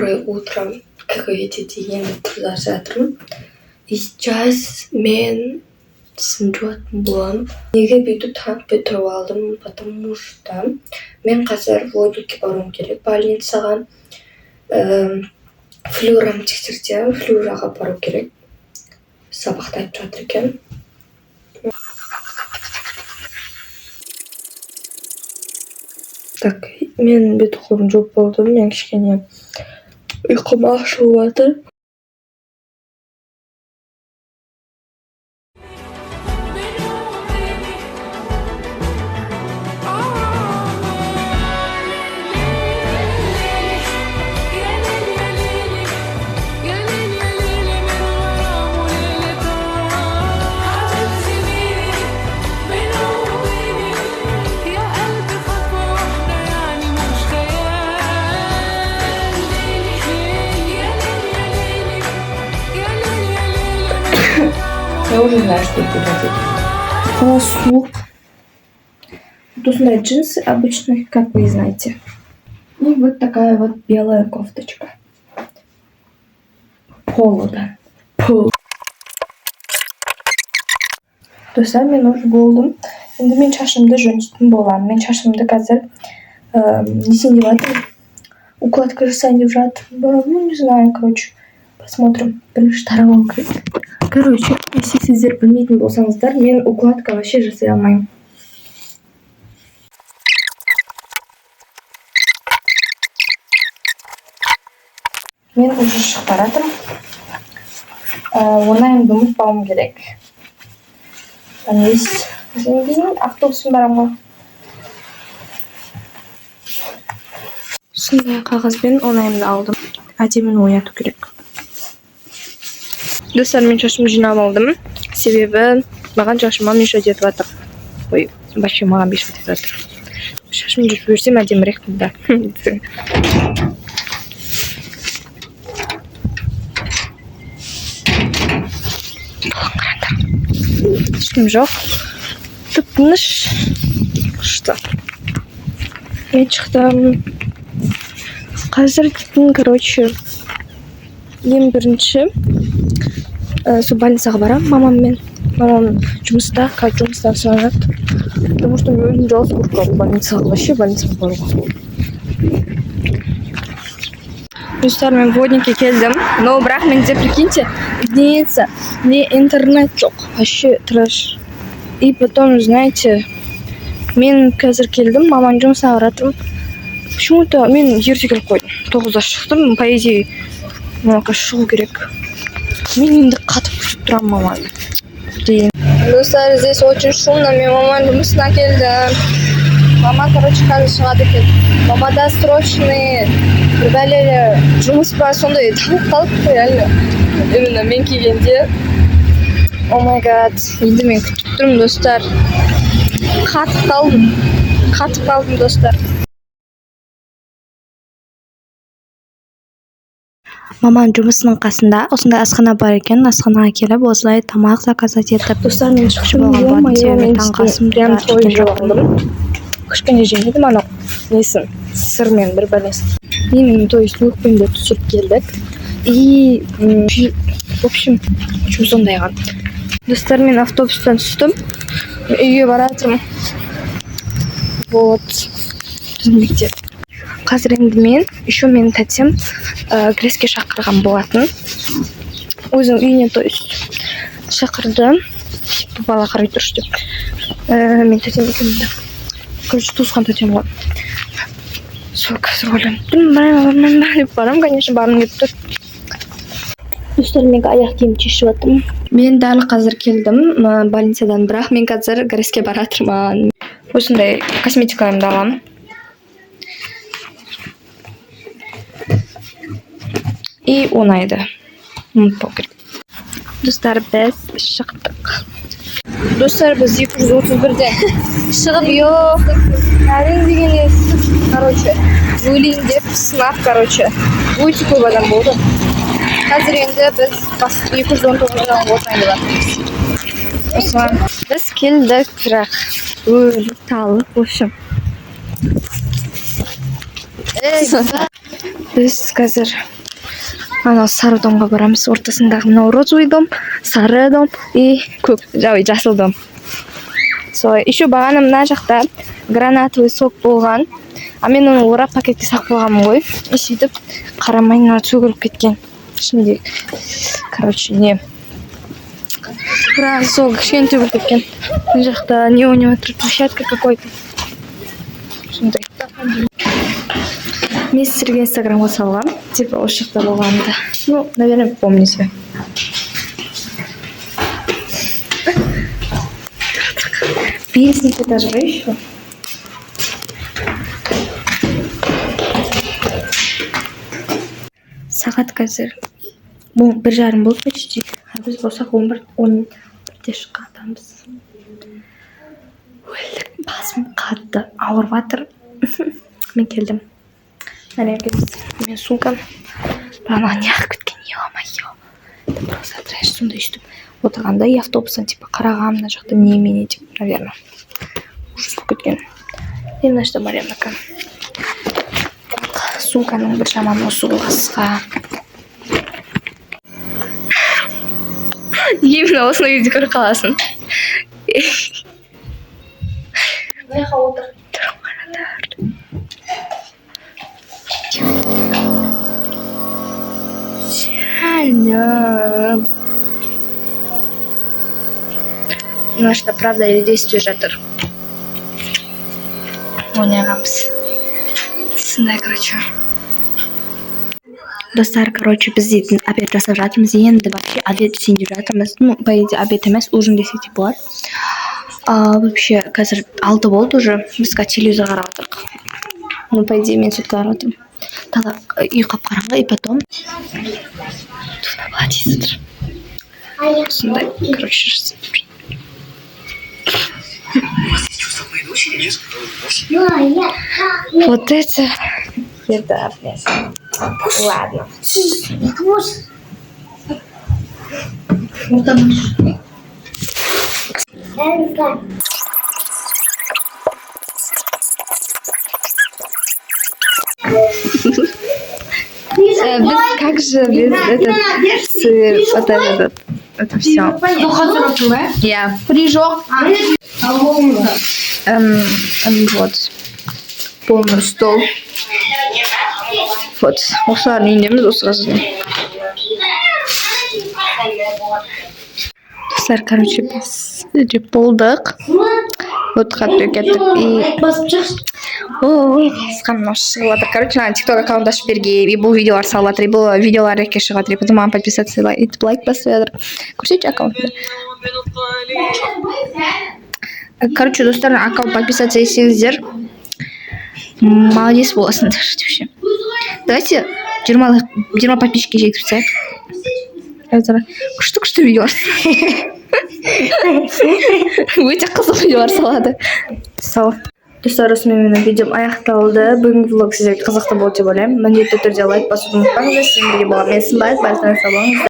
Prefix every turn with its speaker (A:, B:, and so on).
A: Утром какое-то день продолжаем. И сейчас мен сынжуатын боламын. Неге бүйтіп танып тұрып алдым, потому что мен қазір владикке баруым керек больницаға. Флюрам тексерсе, флюраға бару керек. Сабақта айтып жатыр екен. Так, мен бет қолым жоқ болдым. Мен кішкене ұйқым ашылып жатыр. Я уже знаю, что это будет. Она суп. Тут на джинсы обычные, как вы знаете. И вот такая вот белая кофточка. Поло, да. Поло. Достар, мен уже болдым. Енді мен шашымды жөндейтін боламын. Мен шашымды қазір несен деп жатырмын. Укладка жасайын деп жатырмын. Ну, не знаю, короче. Посмотрим. Бірінші тарап алу керек. Короче, если сіздер білмейтін болсаңыздар, мен укладка вообще жасай алмаймын. Мен уже шығып баратырмын. Онайымды ұмытпауым керек. Есть. Одан кейін автобуспен барамын ғой. Сондай қағазбен онайымды алдым. Әдеміні ояту керек. Достар, мен шашымды жинап алдым. Себебі маған шашыма Миша жетіп жатыр. Ой, вообще маған бес жетіп жатыр. Шашымды жүріп жүрсем әдемірек болды. Ешкім жоқ. Тып-тыныш. Что? Мен шықтым. Қазір короче, ең бірінші сол больницаға барам мамаммен. Мамам жұмыста, қазір жұмыстан сұрады. Потому что мен өзім жалғыз көріп больницаға, вообще больницаға баруға. Достар, мен водникке келдім. Но бірақ менде, прикиньте, единица, не интернет жоқ. Вообще трэш. И потом, знаете, мен қазір келдім, мамам жұмысына баратырмын. Почему-то мен ерте келіп қойдым. 9-да шықтым, по идее, шығу керек. Мен енді қатып күшіп тұрамын маманы. Достар, здесь очень шумно, мен мамам жұмысына келдім. Мама, короче, қазір шығады екен. Мамада срочный бір бәлелі жұмыс бар, сондай танып қалып реально. Именно мен келгенде. О май гад, енді мен күтіп тұрмын, достар. Қатып қалдым, достар. Маман жұмысының қасында осындай асхана бар екен. Асханаға келіп осылай тамақ заказать етіп. Достар, мен шықшым болған таңғасым прям той жоғалдым. Кішкене жемедім анау несін, сырмен бір бәлесін. Мен той суықпен де түсіп келдік. И, в общем, сондайған. Достар, мен автобустан түстім. Үйге баратырмын. Вот. Мектеп. Қазір енді мен, еще мен тәтем греске шақырған болатын. Өзің үйіне той шақырды. Бала қарай тұршы деп. Мен тәтем екенімді. Короче, туысқан тәтем ғой. Сол қазір ойлаймын. Барам, конечно, барым деп тұр. Достар, мен аяқ киім шешіп жатырмын. Мен дәл қазір келдім больницадан, бірақ мен қазір греске баратырмын. Осындай косметикаларымды аламын. И оңайды. Ұмытпау керек. Достар, біз шықтық. Достар, біз 231-де шығып жоқ. Әрін дегенде, короче, өлейін деп сынап, короче, өте көп адам болды. Қазір енді біз 219-дан отайын деп жатырмыз. Біз келдік, бірақ өліп талып, в общем. Biz қазір анау сары домға барамыз. Ортасындағы мынау розовый дом, сары дом и көк, жасыл дом. Солай. Еще бағана мына жақта гранатовый сок болған. А мен оны орап пакетке сақ болғанмын ғой. И сөйтіп қарамай мына сөгіліп кеткен. Şimdi короче не гранат сок кішкене төгіліп кеткен. Мына жақта не у него площадка какой-то. Сондай. Мен сіздерге инстаграмға салғам. Типа осы жақта болғанды. Ну, наверное, помните. Песни этажа еще. Сағат қазір 1:30 болды почти. Біз болсақ 11:10-де шыққанбыз. Өлдік, басым қатты ауырып жатыр. Мен келдім. Міне келдім. Мен сумкам. Бағана неғып кеткен, ё-моё. Просто трэш сонда өйстіп отырғанда и автобустан типа қарағам мына жақта немене деп, наверное. Ужас болып кеткен. И мына жақта Марьянака. Сумканың бір жаманы осы қысқа. Именно осыны үйде көріп қаласың. Мына отыр. Жаным. Мына жақта правда или действие жатыр. Ойнағанбыз. Сондай, короче. Достар, короче, біз дейтін обед жасап жатырмыз. Енді вообще обед сендеп жатырмыз. Ну, по идее, обед емес, ужин десек те болады. Вообще, қазір 6 болды уже. Біз телевизор қарап отырмық. Ну, по идее, мен сүтке қарап отырмын. Тағы үй қап-қараңғы, и потом туфта болады дейсіздер. Сондай, короче, жасап. Вот это... еда, блядь. Ладно. Как же без этот сыр, вот это все. Я. Прижог. Вот. Полный стол. Вот. Осылардың үйіндеміз, осы қазір. Достар, короче, біз жеп болдық. Вот қатты кеттік. Қысқанын осы шығылатыр. Короче, тикток аккаунт ашып берген. И бұл видеолар салатыр. И бұл видеолар реке шығатыр. И потом маған подписаться етіп лайк басып. Көрсетші аккаунтты. Короче, достар, аккаунт подписаться етсеңіздер. Молодец боласыңдар. Давайте 20 подписчикке жеткізсек. Күшті видеолар. Өте қызық видеолар салады. Сау. Достар, осымен менің видеом аяқталды. Бүгінгі влог сіздерге қызықты болды деп ойлаймын. Міндетті түрде лайк басуды ұмытпаңыздар. Сізбен бірге болған мен Сымбай. Барыңыздар, сау болыңыздар.